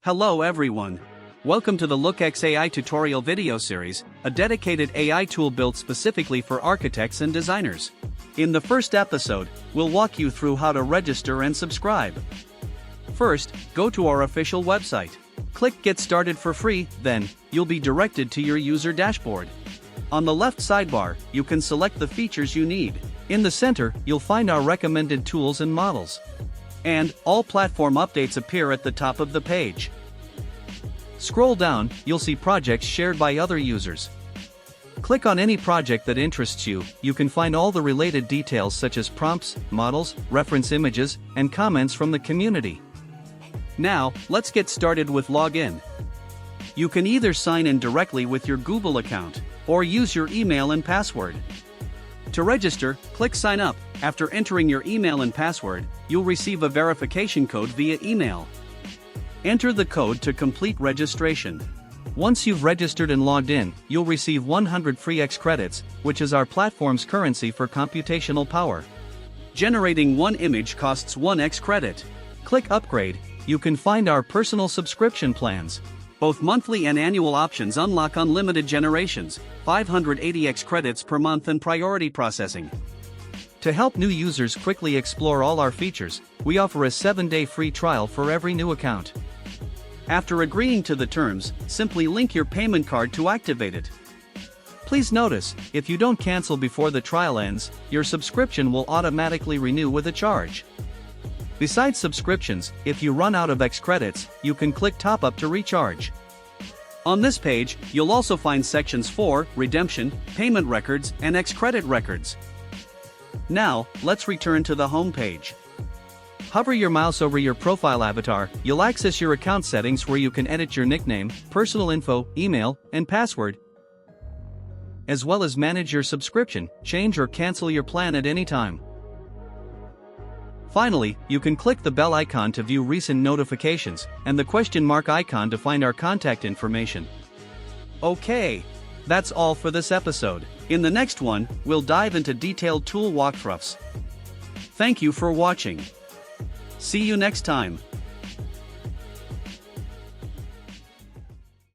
Hello everyone. Welcome to the LookX AI tutorial video series, a dedicated AI tool built specifically for architects and designers. In the first episode, we'll walk you through how to register and subscribe. First, go to our official website. Click Get Started for free, then, you'll be directed to your user dashboard. On the left sidebar, you can select the features you need. In the center, you'll find our recommended tools and models. And all platform updates appear at the top of the page. Scroll down, you'll see projects shared by other users. Click on any project that interests you. You can find all the related details such as prompts, models, reference images, and comments from the community. Now, let's get started with login. You can either sign in directly with your Google account, or use your email and password. To register, click Sign Up. After entering your email and password, you'll receive a verification code via email. Enter the code to complete registration. Once you've registered and logged in, you'll receive 100 free X credits, which is our platform's currency for computational power. Generating one image costs 1 X credit. Click Upgrade. You can find our personal subscription plans. Both monthly and annual options unlock unlimited generations, 580 X credits per month and priority processing. To help new users quickly explore all our features, we offer a 7-day free trial for every new account. After agreeing to the terms, simply link your payment card to activate it. Please notice, if you don't cancel before the trial ends, your subscription will automatically renew with a charge. Besides subscriptions, if you run out of X credits, you can click Top Up to recharge. On this page, you'll also find sections for redemption, payment records, and X credit records. Now, let's return to the home page. Hover your mouse over your profile avatar, you'll access your account settings where you can edit your nickname, personal info, email, and password, as well as manage your subscription, change or cancel your plan at any time. Finally, you can click the bell icon to view recent notifications, and the question mark icon to find our contact information. Okay, that's all for this episode. In the next one, we'll dive into detailed tool walkthroughs. Thank you for watching. See you next time.